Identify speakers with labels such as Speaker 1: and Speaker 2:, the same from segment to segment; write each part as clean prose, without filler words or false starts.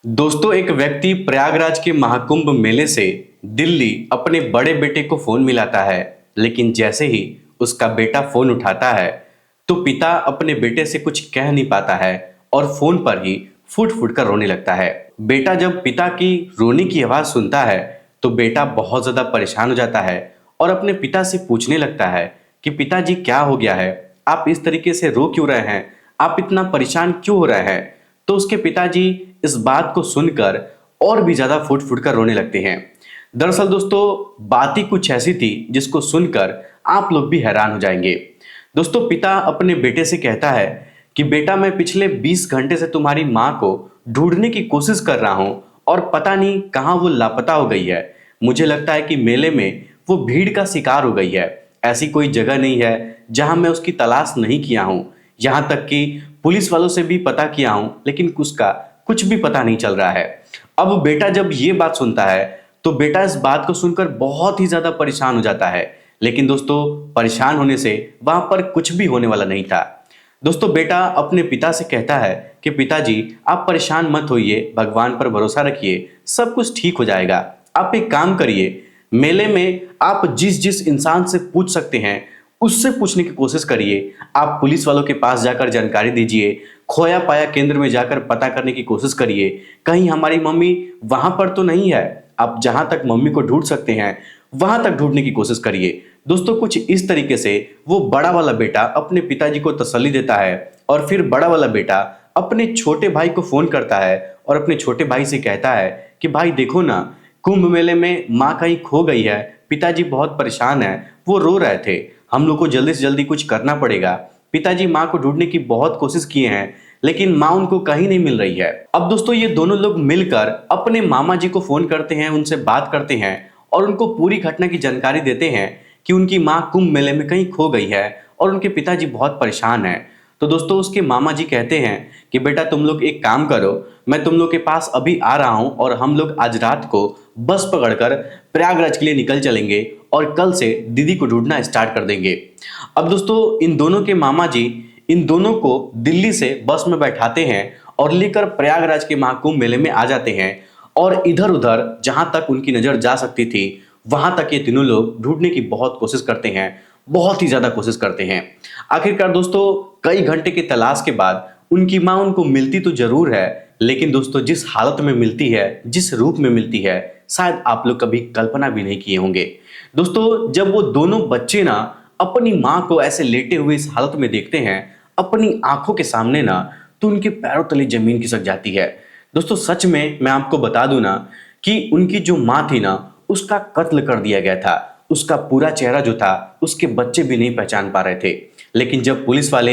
Speaker 1: दोस्तों, एक व्यक्ति प्रयागराज के महाकुंभ मेले से दिल्ली अपने बड़े बेटे को फोन मिलाता है। लेकिन जैसे ही उसका बेटा फोन उठाता है तो पिता अपने बेटे से कुछ कह नहीं पाता है और फोन पर ही फूट फूट कर रोने लगता है। बेटा जब पिता की रोने की आवाज सुनता है तो बेटा बहुत ज्यादा परेशान हो जाता है और अपने पिता से पूछने लगता है कि पिताजी क्या हो गया है, आप इस तरीके से रो क्यों रहे हैं, आप इतना परेशान क्यों हो रहे हैं। तो उसके पिताजी इस बात को सुनकर और भी ज्यादा फूट फूट कर रोने लगते हैं। दरअसल दोस्तों, बात ही कुछ ऐसी थी जिसको सुनकर आप लोग भी हैरान हो जाएंगे। दोस्तों, पिता अपने बेटे से कहता है कि बेटा, मैं पिछले 20 घंटे से तुम्हारी माँ को ढूंढने की कोशिश कर रहा हूँ और पता नहीं कहाँ वो लापता हो गई है। मुझे लगता है कि मेले में वो भीड़ का शिकार हो गई है। ऐसी कोई जगह नहीं है जहां मैं उसकी तलाश नहीं किया हूं। यहां तक कि पुलिस वालों से भी पता किया हूं, लेकिन उसका कुछ भी पता नहीं चल रहा है। अब बेटा जब ये बात सुनता है तो बेटा इस बात को सुनकर बहुत ही ज्यादा परेशान हो जाता है। लेकिन दोस्तों, परेशान होने से वहां पर कुछ भी होने वाला नहीं था। दोस्तों, बेटा अपने पिता से कहता है कि पिताजी, आप परेशान मत होइए, भगवान पर भरोसा रखिए, सब कुछ ठीक हो जाएगा। आप एक काम करिए, मेले में आप जिस जिस इंसान से पूछ सकते हैं उससे पूछने की कोशिश करिए। आप पुलिस वालों के पास जाकर जानकारी दीजिए, खोया पाया केंद्र में जाकर पता करने की कोशिश करिए, कहीं हमारी मम्मी वहां पर तो नहीं है। आप जहां तक मम्मी को ढूंढ सकते हैं वहां तक ढूंढने की कोशिश करिए। दोस्तों, कुछ इस तरीके से वो बड़ा वाला बेटा अपने पिताजी को तसल्ली देता है और फिर बड़ा वाला बेटा अपने छोटे भाई को फोन करता है और अपने छोटे भाई से कहता है कि भाई देखो ना, कुंभ मेले में माँ कहीं खो गई है, पिताजी बहुत परेशान है, वो रो रहे थे, हम लोग को जल्दी से जल्दी कुछ करना पड़ेगा। पिताजी माँ को ढूंढने की बहुत कोशिश किए हैं लेकिन माँ उनको कहीं नहीं मिल रही है। अब दोस्तों, ये दोनों लोग मिलकर अपने मामा जी को फोन करते हैं, उनसे बात करते हैं और उनको पूरी घटना की जानकारी देते हैं कि उनकी माँ कुंभ मेले में कहीं खो गई है और उनके पिताजी बहुत परेशान हैं। तो दोस्तों, उसके मामा जी कहते हैं कि बेटा तुम लोग एक काम करो, मैं तुम लोग के पास अभी आ रहा हूं और हम लोग आज रात को बस पकड़कर प्रयागराज के लिए निकल चलेंगे और कल से दीदी को ढूंढना स्टार्ट कर देंगे। अब दोस्तों, इन दोनों के मामा जी इन दोनों को दिल्ली से बस में बैठाते हैं और लेकर प्रयागराज के महाकुंभ मेले में आ जाते हैं और इधर उधर जहां तक उनकी नजर जा सकती थी वहां तक ये तीनों लोग ढूंढने की बहुत कोशिश करते हैं, बहुत ही ज्यादा कोशिश करते हैं। आखिरकार दोस्तों, कई घंटे की तलाश के बाद उनकी मां उनको मिलती तो जरूर है, लेकिन दोस्तों जिस हालत में मिलती है, जिस रूप में मिलती है, शायद आप लोग कभी कल्पना भी नहीं किए होंगे। दोस्तों, जब वो दोनों बच्चे ना अपनी मां को ऐसे लेटे हुए इस हालत में देखते हैं अपनी आंखों के सामने ना, तो उनके पैरों तले जमीन खिसक जाती है। दोस्तों, सच में मैं आपको बता दूं ना कि उनकी जो मां थी ना, उसका कत्ल कर दिया गया था। उसका पूरा चेहरा जो था उसके बच्चे भी नहीं पहचान पा रहे थे। लेकिन जब पुलिस वाले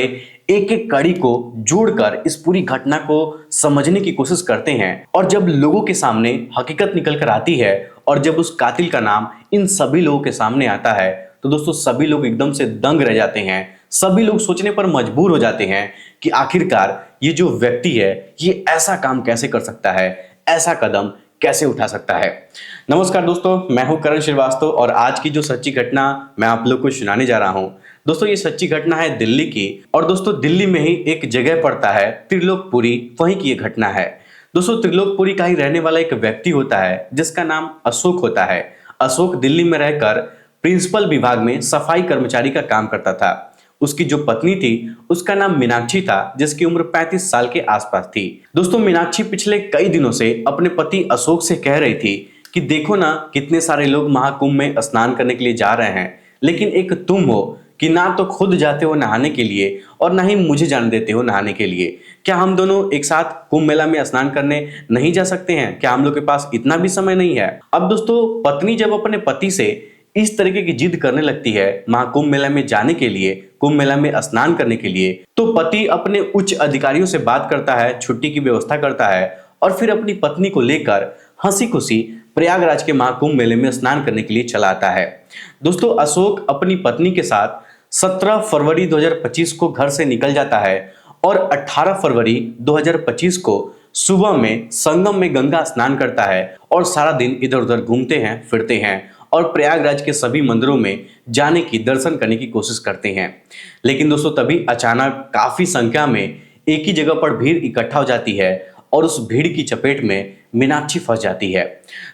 Speaker 1: एक एक कड़ी को जोड़कर इस पूरी घटना को समझने की कोशिश करते हैं और जब लोगों के सामने हकीकत निकल कर आती है और जब उस कातिल का नाम इन सभी लोगों के सामने आता है, तो दोस्तों सभी लोग एकदम से दंग रह जाते हैं। सभी लोग सोचने पर मजबूर हो जाते हैं कि आखिरकार ये जो व्यक्ति है ये ऐसा काम कैसे कर सकता है, ऐसा कदम कैसे उठा सकता है। नमस्कार दोस्तों, मैं हूं करण श्रीवास्तव और आज की जो सच्ची घटना मैं आप लोग को सुनाने जा रहा हूं, दोस्तों ये सच्ची घटना है दिल्ली की। और दोस्तों, दिल्ली में ही एक जगह पड़ता है त्रिलोकपुरी, वहीं की ये घटना है। दोस्तों, त्रिलोकपुरी का ही रहने वाला एक व्यक्ति होता है जिसका नाम अशोक होता है। अशोक दिल्ली में रहकर प्रिंसिपल विभाग में सफाई कर्मचारी का काम करता था। उसकी जो पत्नी थी उसका नाम मीनाक्षी था, जिसकी उम्र 35 साल के आसपास थी। दोस्तों, मीनाक्षी पिछले कई दिनों से अपने पति अशोक से कह रही थी कि देखो ना, कितने सारे लोग महाकुंभ में स्नान करने के लिए जा रहे हैं, लेकिन एक तुम हो कि ना तो खुद जाते हो नहाने के लिए और ना ही मुझे जाने देते हो नहाने के लिए। क्या हम दोनों एक साथ कुंभ मेला में स्नान करने नहीं जा सकते हैं? क्या हम लोग के पास इतना भी समय नहीं है? अब दोस्तों, पत्नी जब अपने पति से इस तरीके की जिद करने लगती है महाकुंभ मेला में जाने के लिए, कुंभ मेला में स्नान करने के लिए, तो पति अपने उच्च अधिकारियों से बात करता है, छुट्टी की व्यवस्था करता है और फिर अपनी पत्नी को लेकर हंसी खुशी प्रयागराज के महाकुंभ मेले में स्नान करने के लिए चला आता है। दोस्तों, अशोक अपनी पत्नी के साथ 17 फरवरी 2025 को घर से निकल जाता है और 18 फरवरी 2025 को सुबह में संगम में गंगा स्नान करता है और सारा दिन इधर उधर घूमते हैं, फिरते हैं और प्रयागराज के सभी मंदिरों में जाने की, दर्शन करने की कोशिश करते हैं। लेकिन दोस्तों, तभी अचानक काफी संख्या में एक ही जगह पर भीड़ इकट्ठा हो जाती है और उस भीड़ की चपेट में मीनाक्षी फंस जाती है।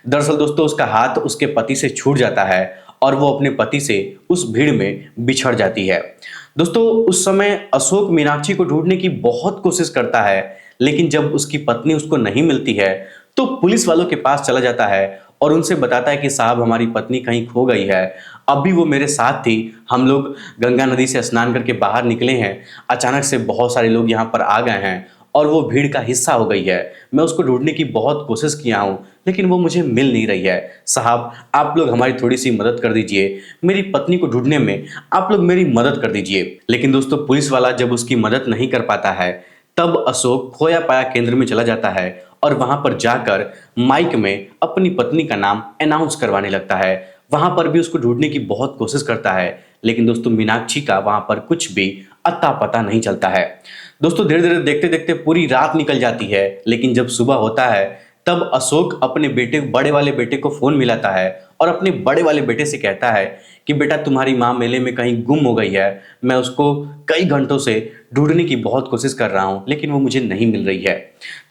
Speaker 1: दरअसल दोस्तों उसका हाथ उसके पति से छूट जाता है और वो अपने पति से उस भीड़ में बिछड़ जाती है। दोस्तों उस समय अशोक मीनाक्षी को ढूंढने की बहुत कोशिश करता है, लेकिन जब उसकी पत्नी उसको नहीं मिलती है तो पुलिस वालों के पास चला जाता है और उनसे बताता है कि साहब हमारी पत्नी कहीं खो गई है, अभी वो मेरे साथ थी, हम लोग गंगा नदी से स्नान करके बाहर निकले हैं, अचानक से बहुत सारे लोग यहाँ पर आ गए हैं और वो भीड़ का हिस्सा हो गई है। मैं उसको ढूंढने की बहुत कोशिश किया हूँ लेकिन वो मुझे मिल नहीं रही है। साहब आप लोग हमारी थोड़ी सी मदद कर दीजिए, मेरी पत्नी को ढूंढने में आप लोग मेरी मदद कर दीजिए। लेकिन दोस्तों पुलिस वाला जब उसकी मदद नहीं कर पाता है तब अशोक खोया पाया केंद्र में चला जाता है और वहां पर जाकर माइक में अपनी पत्नी का नाम अनाउंस करवाने लगता है। वहां पर भी उसको ढूंढने की बहुत कोशिश करता है लेकिन दोस्तों मीनाक्षी का वहां पर कुछ भी अता पता नहीं चलता है। दोस्तों धीरे धीरे देखते देखते पूरी रात निकल जाती है, लेकिन जब सुबह होता है तब अशोक अपने बड़े वाले बेटे को फोन मिलाता है और अपने बड़े वाले बेटे से कहता है कि बेटा तुम्हारी माँ मेले में कहीं गुम हो गई है, मैं उसको कई घंटों से ढूंढने की बहुत कोशिश कर रहा हूँ लेकिन वो मुझे नहीं मिल रही है।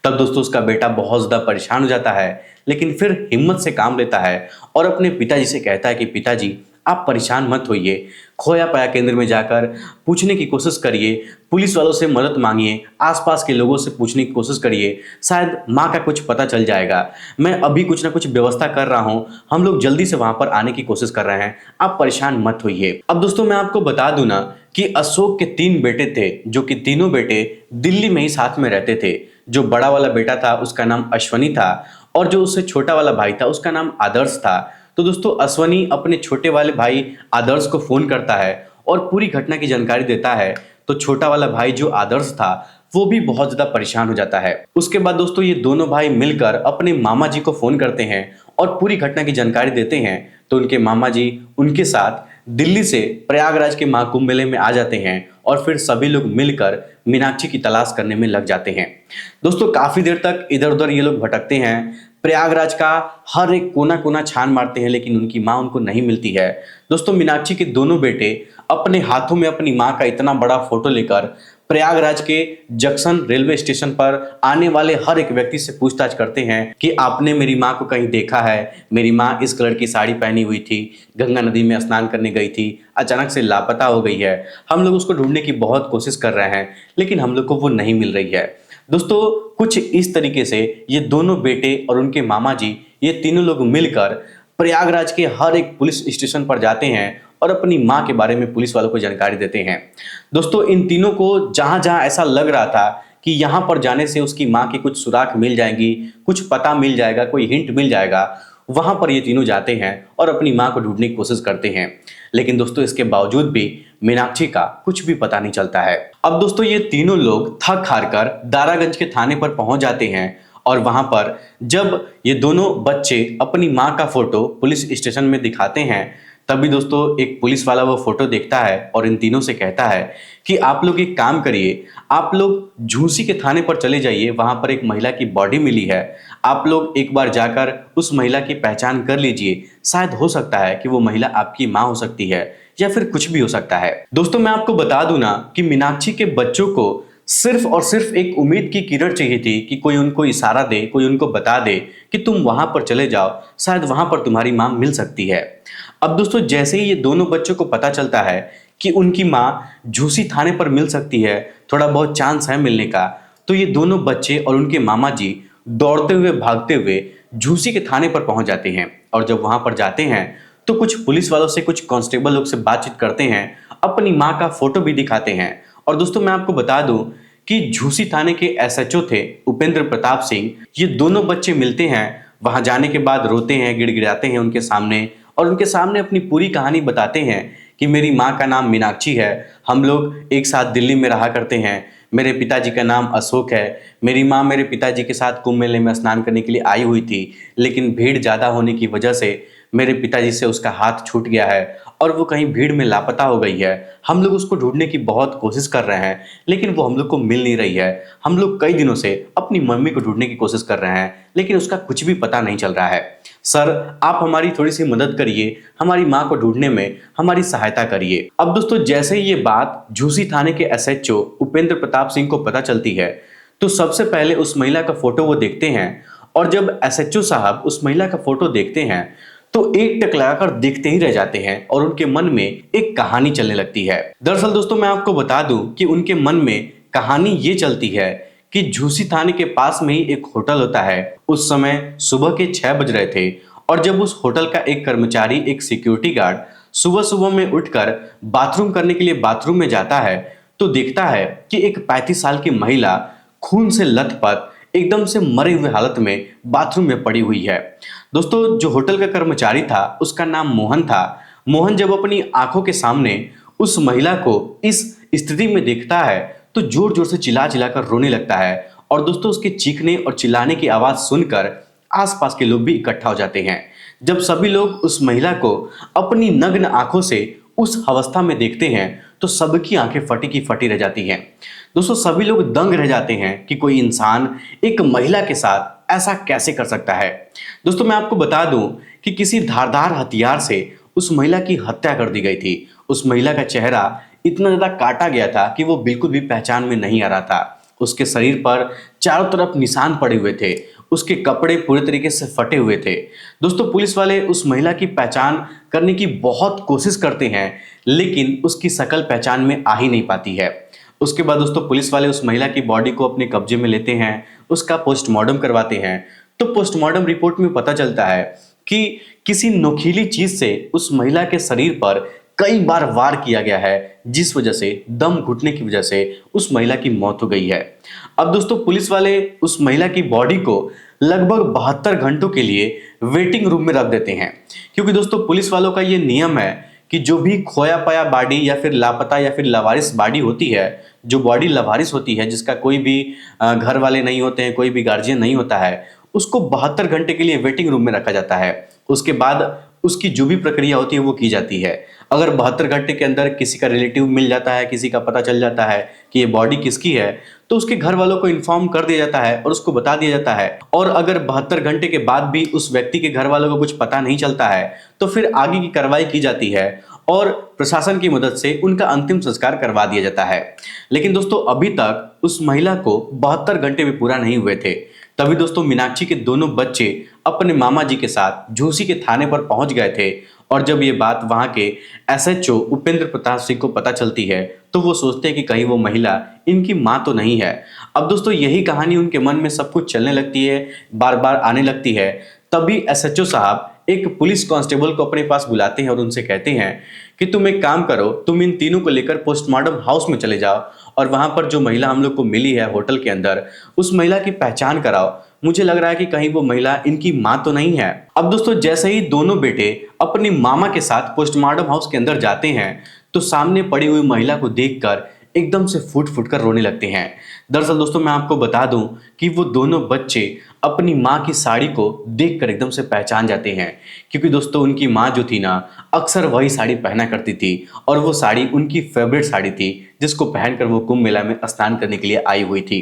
Speaker 1: तब दोस्तों उसका बेटा बहुत ज़्यादा परेशान हो जाता है, लेकिन फिर हिम्मत से काम लेता है और अपने पिताजी से कहता है कि पिताजी आप परेशान मत होइए, खोया पाया केंद्र में जाकर पूछने की कोशिश करिए, पुलिस वालों से मदद मांगिए, आसपास के लोगों से पूछने की कोशिश करिए, शायद माँ का कुछ पता चल जाएगा। मैं अभी कुछ ना कुछ व्यवस्था कर रहा हूँ, हम लोग जल्दी से वहां पर आने की कोशिश कर रहे हैं, आप परेशान मत होइए। अब दोस्तों मैं आपको बता दूं ना कि अशोक के 3 बेटे थे जो कि तीनों बेटे दिल्ली में ही साथ में रहते थे। जो बड़ा वाला बेटा था उसका नाम अश्वनी था और जो उससे छोटा वाला भाई था उसका नाम आदर्श था। तो दोस्तों अश्वनी अपने छोटे वाले भाई आदर्श को फोन करता है और पूरी घटना की जानकारी देता है। तो छोटा वाला भाई जो आदर्श था वो भी बहुत ज्यादा परेशान हो जाता है। उसके बाद दोस्तों ये दोनों भाई मिलकर अपने मामा जी को फोन करते हैं और पूरी घटना की जानकारी देते हैं। तो उनके मामा जी उनके साथ दिल्ली से प्रयागराज के महाकुंभ मेले में आ जाते हैं और फिर सभी लोग मिलकर मीनाक्षी की तलाश करने में लग जाते हैं। दोस्तों काफी देर तक इधर उधर ये लोग भटकते हैं, प्रयागराज का हर एक कोना कोना छान मारते हैं लेकिन उनकी माँ उनको नहीं मिलती है। दोस्तों मीनाक्षी के दोनों बेटे अपने हाथों में अपनी माँ का इतना बड़ा फोटो लेकर प्रयागराज के जंक्शन रेलवे स्टेशन पर आने वाले हर एक व्यक्ति से पूछताछ करते हैं कि आपने मेरी माँ को कहीं देखा है, मेरी माँ इस कलर की साड़ी पहनी हुई थी, गंगा नदी में स्नान करने गई थी, अचानक से लापता हो गई है, हम लोग उसको ढूंढने की बहुत कोशिश कर रहे हैं लेकिन हम लोग को वो नहीं मिल रही है। दोस्तों कुछ इस तरीके से ये दोनों बेटे और उनके मामा जी ये तीनों लोग मिलकर प्रयागराज के हर एक पुलिस स्टेशन पर जाते हैं और अपनी माँ के बारे में पुलिस वालों को जानकारी देते हैं। दोस्तों इन तीनों को जहां जहां ऐसा लग रहा था कि यहां पर जाने से उसकी माँ की कुछ सुराग मिल जाएंगी, कुछ पता मिल जाएगा, कोई हिंट मिल जाएगा, वहां पर ये तीनों जाते हैं और अपनी माँ को ढूंढने की कोशिश करते हैं। लेकिन दोस्तों इसके बावजूद भी मीनाक्षी का कुछ भी पता नहीं चलता है। अब दोस्तों ये तीनों लोग थक हार कर दारागंज के थाने पर पहुंच जाते हैं और वहां पर जब ये दोनों बच्चे अपनी माँ का फोटो पुलिस स्टेशन में दिखाते हैं तभी दोस्तों एक पुलिस वाला वो फोटो देखता है और इन तीनों से कहता है कि आप लोग एक काम करिए, आप लोग झूसी के थाने पर चले जाइए, वहां पर एक महिला की बॉडी मिली है, आप लोग एक बार जाकर उस महिला की पहचान कर लीजिए, शायद हो सकता है कि वो महिला आपकी माँ हो सकती है या फिर कुछ भी हो सकता है। दोस्तों मैं आपको बता दूं ना कि मीनाक्षी के बच्चों को सिर्फ और सिर्फ एक उम्मीद की किरण चाहिए थी कि कोई उनको इशारा दे, कोई उनको बता दे कि तुम वहां पर चले जाओ, शायद वहां पर तुम्हारी माँ मिल सकती है। अब दोस्तों जैसे ही ये दोनों बच्चों को पता चलता है कि उनकी माँ झूसी थाने पर मिल सकती है, थोड़ा बहुत चांस है मिलने का, तो ये दोनों बच्चे और उनके मामा जी दौड़ते हुए भागते हुए झूसी के थाने पर पहुंच जाते हैं। और जब वहां पर जाते हैं तो कुछ पुलिस वालों से, कुछ कांस्टेबल लोग से बातचीत करते हैं, अपनी माँ का फोटो भी दिखाते हैं। और दोस्तों मैं आपको बता दूं कि झूसी थाने के एसएचओ थे उपेंद्र प्रताप सिंह। ये दोनों बच्चे मिलते हैं, वहां जाने के बाद रोते हैं, गिड़गिड़ाते हैं उनके सामने और उनके सामने अपनी पूरी कहानी बताते हैं कि मेरी माँ का नाम मीनाक्षी है, हम लोग एक साथ दिल्ली में रहा करते हैं, मेरे पिताजी का नाम अशोक है, मेरी माँ मेरे पिताजी के साथ कुंभ मेले में स्नान करने के लिए आई हुई थी, लेकिन भीड़ ज़्यादा होने की वजह से मेरे पिताजी से उसका हाथ छूट गया है और वो कहीं भीड़ में लापता हो गई है। हम लोग उसको ढूंढने की बहुत कोशिश कर रहे हैं लेकिन वो हम लोग को मिल नहीं रही है। हम लोग कई दिनों से अपनी मम्मी को ढूंढने की कोशिश कर रहे हैं लेकिन उसका कुछ भी पता नहीं चल रहा है। सर आप हमारी थोड़ी सी मदद करिए, हमारी माँ को ढूंढने में हमारी सहायता करिए। अब दोस्तों जैसे ही ये बात झूसी थाने के एसएचओ उपेंद्र प्रताप सिंह को पता चलती है तो सबसे पहले उस महिला का फोटो वो देखते हैं और जब एसएचओ साहब उस महिला का फोटो देखते हैं तो एक टक लगाकर देखते ही रह जाते हैं और उनके मन में एक कहानी चलने लगती है। दरअसल दोस्तों मैं आपको बता दूं कि उनके मन में कहानी ये चलती है कि झूसी थाने के पास में ही एक होटल होता है। उस समय सुबह के 6 बज रहे थे और जब उस होटल का एक कर्मचारी, एक सिक्योरिटी गार्ड सुबह सुबह में उठकर बाथरूम करने के लिए बाथरूम में जाता है तो देखता है कि एक 35 साल की महिला खून से लथपथ एकदम से मरे हुए हालत में बाथरूम में पड़ी हुई है। दोस्तों जो होटल का कर्मचारी था उसका नाम मोहन था। मोहन जब अपनी आंखों के सामने उस महिला को इस स्थिति में देखता है तो जोर जोर से चिल्ला चिल्लाकर रोने लगता है और दोस्तों उसके चीखने और चिल्लाने की आवाज सुनकर आसपास के लोग भी इकट्ठा हो जाते हैं। जब सभी लोग उस महिला को अपनी नग्न आंखों से उस अवस्था में देखते हैं तो सबकी आंखें फटी की फटी रह जाती हैं। दोस्तों सभी लोग दंग रह जाते हैं कि कोई इंसान एक महिला के साथ ऐसा कैसे कर सकता है। दोस्तों मैं आपको बता दूं कि किसी धारदार हथियार से उस महिला की हत्या कर दी गई थी। उस महिला का चेहरा इतना ज्यादा काटा गया था कि वो बिल्कुल भी पहचान में नहीं आ रहा था। उसके शरीर पर चारों तरफ निशान पड़े हुए थे, उसके कपड़े पूरे तरीके से फटे हुए थे। दोस्तों पुलिस वाले उस महिला की पहचान करने की बहुत कोशिश करते हैं लेकिन उसकी शक्ल पहचान में आ ही नहीं पाती है। उसके बाद दोस्तों पुलिस वाले उस महिला की बॉडी को अपने कब्जे में लेते हैं, उसका पोस्टमार्टम करवाते हैं। तो पोस्टमार्टम रिपोर्ट में पता चलता है कि किसी नोकीली चीज से उस महिला के शरीर पर कई बार वार किया गया है जिस वजह से दम घुटने की वजह से उस महिला की मौत हो गई है। अब दोस्तों पुलिस वाले उस महिला की बॉडी को लगभग 72 घंटों के लिए वेटिंग रूम में रख देते हैं क्योंकि दोस्तों पुलिस वालों का ये नियम है कि जो भी खोया पाया बॉडी या फिर लापता या फिर लावारिस बॉडी होती है, जो बॉडी लावारिस होती है जिसका कोई भी घर वाले नहीं होते हैं, कोई भी गार्जियन नहीं होता है, उसको 72 घंटे के लिए वेटिंग रूम में रखा जाता है। उसके बाद उसकी जो भी प्रक्रिया होती है वो की जाती है। अगर 72 घंटे के अंदर किसी का रिलेटिव मिल जाता है, किसी का पता चल जाता है कि ये बॉडी किसकी है तो उसके घर वालों को इन्फॉर्म कर दिया जाता है और उसको बता दिया जाता है। और अगर 72 घंटे के बाद भी उस व्यक्ति के घर वालों को कुछ पता नहीं चलता है तो फिर आगे की कार्रवाई की जाती है और प्रशासन की मदद से उनका अंतिम संस्कार करवा दिया जाता है। लेकिन दोस्तों अभी तक उस महिला को 72 घंटे भी पूरा नहीं हुए थे। तभी दोस्तों मीनाक्षी के दोनों बच्चे अपने मामा जी के साथ झूसी के थाने पर पहुंच गए थे और जब ये बात वहां के एसएचओ उपेंद्र प्रताप सिंह को पता चलती है तो वो सोचते हैं कि कहीं वो महिला इनकी मां तो नहीं है। अब दोस्तों यही कहानी उनके मन में सब कुछ चलने लगती है, बार बार आने लगती है। तभी एसएचओ साहब एक पुलिस कांस्टेबल को अपने पास बुलाते हैं और उनसे कहते हैं कि तुम एक काम करो, तुम इन तीनों को लेकर पोस्टमार्टम हाउस में चले जाओ और वहां पर जो महिला हम लोग को मिली है होटल के अंदर उस महिला की पहचान कराओ। मुझे लग रहा है कि कहीं वो महिला इनकी मां तो नहीं है। अब दोस्तों जैसे ही दोनों बेटे अपने मामा के साथ पोस्टमार्टम हाउस के अंदर जाते हैं तो सामने पड़ी हुई महिला को देखकर एकदम से फूट फूट कर रोने लगते हैं। दरअसल दोस्तों मैं आपको बता दूं कि वो दोनों बच्चे अपनी माँ की साड़ी को देखकर एकदम से पहचान जाते हैं क्योंकि दोस्तों उनकी माँ जो थी ना अक्सर वही साड़ी पहना करती थी और वो साड़ी उनकी फेवरेट साड़ी थी जिसको पहनकर वो कुंभ मेला में स्नान करने के लिए आई हुई थी।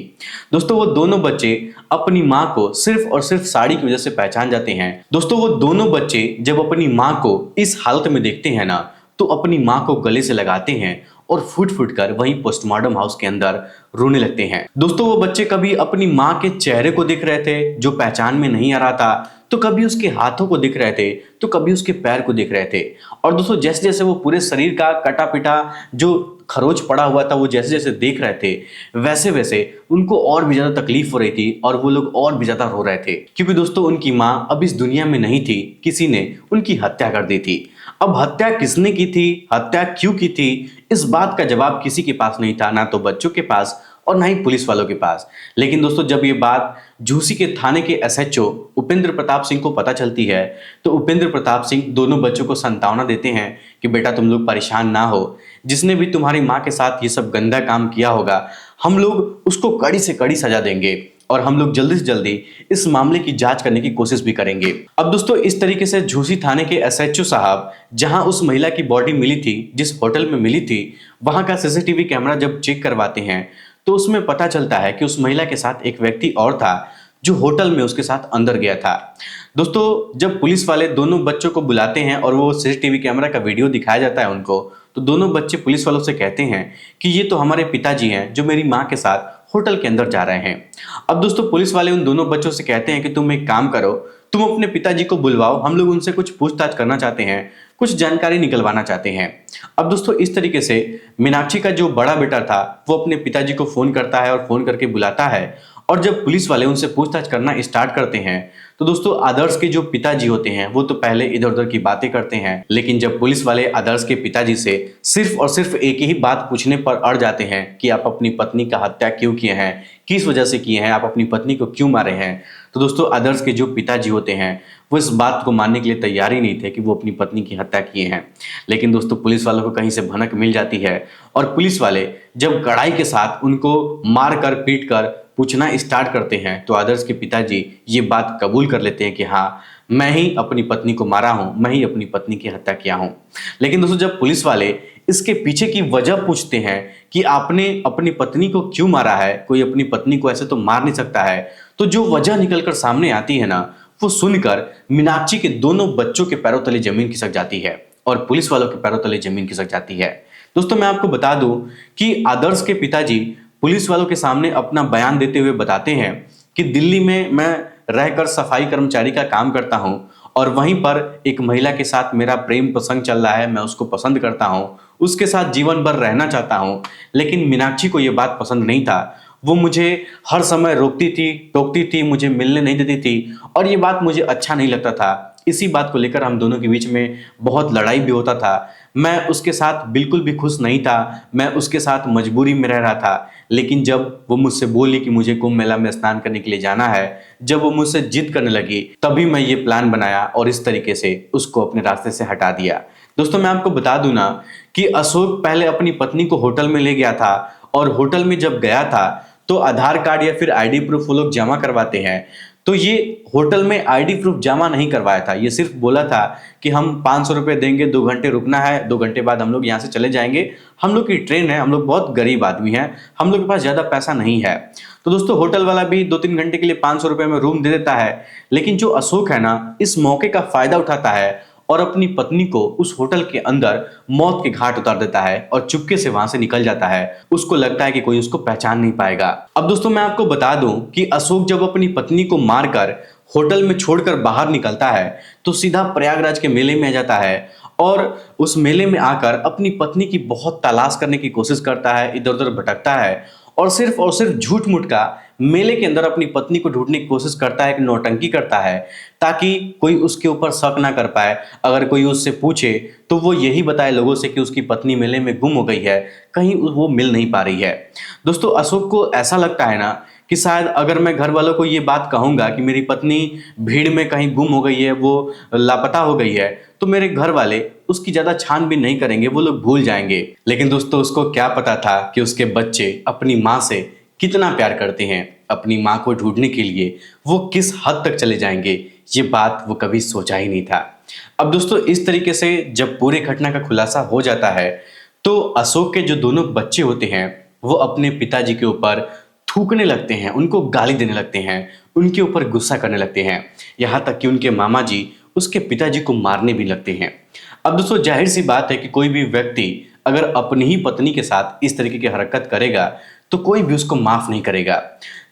Speaker 1: दोस्तों वो दोनों बच्चे अपनी माँ को सिर्फ और सिर्फ साड़ी की वजह से पहचान जाते हैं। दोस्तों वो दोनों बच्चे जब अपनी माँ को इस हालत में देखते हैं ना तो अपनी माँ को गले से लगाते हैं और फुट फुट कर वहीं पोस्टमार्टम हाउस के अंदर रोने लगते हैं। दोस्तों वो बच्चे कभी अपनी माँ के चेहरे को देख रहे थे जो पहचान में नहीं आ रहा था, तो कभी उसके हाथों को देख रहे थे, तो कभी उसके पैर को देख रहे थे। और दोस्तों जैसे जैसे वो पूरे शरीर का कटा पिटा जो खरोच पड़ा हुआ था वो जैसे जैसे देख रहे थे वैसे वैसे उनको और भी ज्यादा तकलीफ हो रही थी और वो लोग और भी ज्यादा रो रहे थे क्योंकि दोस्तों उनकी माँ अब इस दुनिया में नहीं थी, किसी ने उनकी हत्या कर दी थी। अब हत्या किसने की थी, हत्या क्यों की थी, इस बात का जवाब किसी के पास नहीं था, ना तो बच्चों के पास और ना ही पुलिस वालों के पास। लेकिन दोस्तों जब ये बात झूसी के थाने के एसएचओ उपेंद्र प्रताप सिंह को पता चलती है तो उपेंद्र प्रताप सिंह दोनों बच्चों को सांत्वना देते हैं कि बेटा तुम लोग परेशान ना हो, जिसने भी तुम्हारी माँ के साथ ये सब गंदा काम किया होगा हम लोग उसको कड़ी से कड़ी सजा देंगे और हम लोग जल्दी से जल्दी इस मामले की जांच करने की कोशिश भी करेंगे। अब दोस्तों इस तरीके से झूसी थाने के एसएचओ साहब जहां उस महिला की बॉडी मिली थी, जिस होटल में मिली थी, वहां का सीसीटीवी कैमरा जब चेक करवाते हैं तो उसमें पता चलता है कि उस महिला के साथ एक व्यक्ति और था जो होटल में उसके साथ अंदर गया था। दोस्तों जब पुलिस वाले दोनों बच्चों को बुलाते हैं और वो सीसीटीवी कैमरा का वीडियो दिखाया जाता है उनको, तो दोनों बच्चे पुलिस वालों से कहते हैं कि ये तो हमारे पिताजी हैं जो मेरी माँ के साथ होटल के अंदर जा रहे हैं। अब दोस्तों पुलिस वाले उन दोनों बच्चों से कहते हैं कि तुम एक काम करो, तुम अपने पिताजी को बुलवाओ, हम लोग उनसे कुछ पूछताछ करना चाहते हैं, कुछ जानकारी निकलवाना चाहते हैं। अब दोस्तों इस तरीके से मीनाक्षी का जो बड़ा बेटा था वो अपने पिताजी को फोन करता है और फोन करके बुलाता है। और जब पुलिस वाले उनसे पूछताछ करना स्टार्ट करते हैं तो दोस्तों आदर्श के जो पिताजी होते हैं वो तो पहले इधर उधर की बातें करते हैं, लेकिन जब पुलिस वाले आदर्श के पिताजी से सिर्फ और सिर्फ एक ही बात पूछने पर अड़ जाते हैं कि आप अपनी पत्नी का हत्या क्यों किए हैं, किस वजह से किए हैं, आप अपनी पत्नी को क्यों मारे हैं, तो दोस्तों आदर्श के जो पिताजी होते हैं वो इस बात को मानने के लिए तैयार ही नहीं थे कि वो अपनी पत्नी की हत्या किए हैं। लेकिन दोस्तों पुलिस वालों को कहीं से भनक मिल जाती है और पुलिस वाले जब कड़ाई के साथ उनको मार कर पीट कर पूछना स्टार्ट करते हैं तो आदर्श के पिताजी ये बात कबूल कर लेते हैं कि हाँ मैं ही अपनी पत्नी को मारा हूं, मैं ही अपनी पत्नी की हत्या किया हूं। लेकिन दोस्तों जब पुलिस वाले इसके पीछे की वजह पूछते हैं कि आपने अपनी पत्नी को क्यों मारा है, कोई अपनी पत्नी को ऐसे तो मार नहीं सकता है, तो जो वजह निकलकर सामने आती है ना वो सुनकर मीनाक्षी के दोनों बच्चों के पैरों तले जमीन खिसक जाती है और पुलिस वालों के पैरों तले जमीन खिसक जाती है। दोस्तों मैं आपको बता दूं कि आदर्श के पिताजी पुलिस वालों के सामने अपना बयान देते हुए बताते हैं कि दिल्ली में मैं रहकर सफाई कर्मचारी का काम करता हूं और वहीं पर एक महिला के साथ मेरा प्रेम प्रसंग चल रहा है, मैं उसको पसंद करता हूं, उसके साथ जीवन भर रहना चाहता हूं। लेकिन मीनाक्षी को यह बात पसंद नहीं था, वो मुझे हर समय रोकती थी, टोकती थी, मुझे मिलने नहीं देती थी और ये बात मुझे अच्छा नहीं लगता था। इसी बात को लेकर हम दोनों के बीच में बहुत लड़ाई भी होता था। मैं उसके साथ बिल्कुल भी खुश नहीं था, मैं उसके साथ मजबूरी में रह रहा था। लेकिन जब वो मुझसे बोली कि मुझे कुंभ मेला में स्नान करने के लिए जाना है, जब वो मुझसे जिद करने लगी, तभी मैं ये प्लान बनाया और इस तरीके से उसको अपने रास्ते से हटा दिया। दोस्तों मैं आपको बता दूं ना कि अशोक पहले अपनी पत्नी को होटल में ले गया था और होटल में जब गया था तो आधार कार्ड या फिर आईडी प्रूफ वो लोग जमा करवाते हैं, तो ये होटल में आईडी प्रूफ जमा नहीं करवाया था। ये सिर्फ बोला था कि हम 500 रुपये देंगे, 2 घंटे रुकना है, 2 घंटे बाद हम लोग यहाँ से चले जाएंगे, हम लोग की ट्रेन है, हम लोग बहुत गरीब आदमी हैं, हम लोग के पास ज़्यादा पैसा नहीं है। तो दोस्तों होटल वाला भी 2-3 घंटे के लिए 500 रुपये में रूम दे देता है। लेकिन जो अशोक है ना इस मौके का फायदा उठाता है और अपनी पत्नी को उस होटल के अंदर मौत के घाट उतार देता है और चुपके से वहां से निकल जाता है। उसको लगता है कि कोई उसको पहचान नहीं पाएगा। अब दोस्तों मैं आपको बता दूं कि अशोक जब अपनी पत्नी को मारकर होटल में छोड़कर बाहर निकलता है तो सीधा प्रयागराज के मेले में आ जाता है और उस मेले में आकर अपनी पत्नी की बहुत तलाश करने की कोशिश करता है, इधर उधर भटकता है और सिर्फ झूठ मूठ का मेले के अंदर अपनी पत्नी को ढूंढने की कोशिश करता है, कि नौटंकी करता है ताकि कोई उसके ऊपर शक ना कर पाए। अगर कोई उससे पूछे तो वो यही बताए लोगों से कि उसकी पत्नी मेले में गुम हो गई है, कहीं वो मिल नहीं पा रही है। दोस्तों अशोक को ऐसा लगता है ना कि शायद अगर मैं घर वालों को ये बात कहूंगा कि मेरी पत्नी भीड़ में कहीं गुम हो गई है, वो लापता हो गई है, तो मेरे घर वाले उसकी ज्यादा छानबीन नहीं करेंगे, वो लोग भूल जाएंगे। लेकिन दोस्तों उसको क्या पता था कि उसके बच्चे अपनी माँ से कितना प्यार करते हैं, अपनी माँ को ढूंढने के लिए वो किस हद तक चले जाएंगे, ये बात वो कभी सोचा ही नहीं था। अब दोस्तों इस तरीके से जब पूरे घटना का खुलासा हो जाता है तो अशोक के जो दोनों बच्चे होते हैं वो अपने पिताजी के ऊपर थूकने लगते हैं, उनको गाली देने लगते हैं, उनके ऊपर गुस्सा करने लगते हैं, यहाँ तक कि उनके मामा जी उसके पिताजी को मारने भी लगते हैं। अब दोस्तों जाहिर सी बात है कि कोई भी व्यक्ति अगर अपनी ही पत्नी के साथ इस तरीके की हरकत करेगा तो कोई भी उसको माफ नहीं करेगा।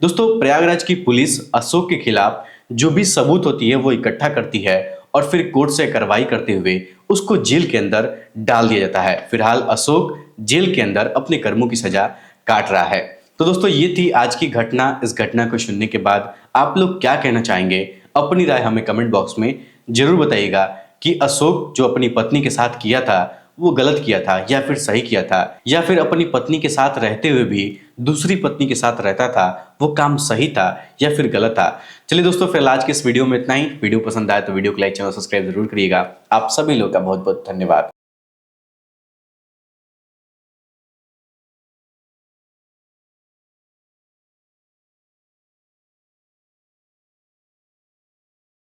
Speaker 1: दोस्तों प्रयागराज की पुलिस अशोक के खिलाफ जो भी सबूत होती है वो इकट्ठा करती है और फिर कोर्ट से कार्रवाई करते हुए उसको जेल के अंदर डाल दिया जाता है। फिलहाल अशोक जेल के अंदर अपने कर्मों की सजा काट रहा है। तो दोस्तों ये थी आज की घटना। इस घटना को सुनने के बाद आप लोग क्या कहना चाहेंगे, अपनी राय हमें कमेंट बॉक्स में जरूर बताइएगा कि अशोक जो अपनी पत्नी के साथ किया था वो गलत किया था या फिर सही किया था, या फिर अपनी पत्नी के साथ रहते हुए भी दूसरी पत्नी के साथ रहता था, वो काम सही था या फिर गलत था। चलिए दोस्तों फिर आज के इस वीडियो में इतना ही। वीडियो पसंद आए तो वीडियो को लाइक, चैनल सब्सक्राइब जरूर करिएगा। आप सभी लोग का बहुत बहुत धन्यवाद।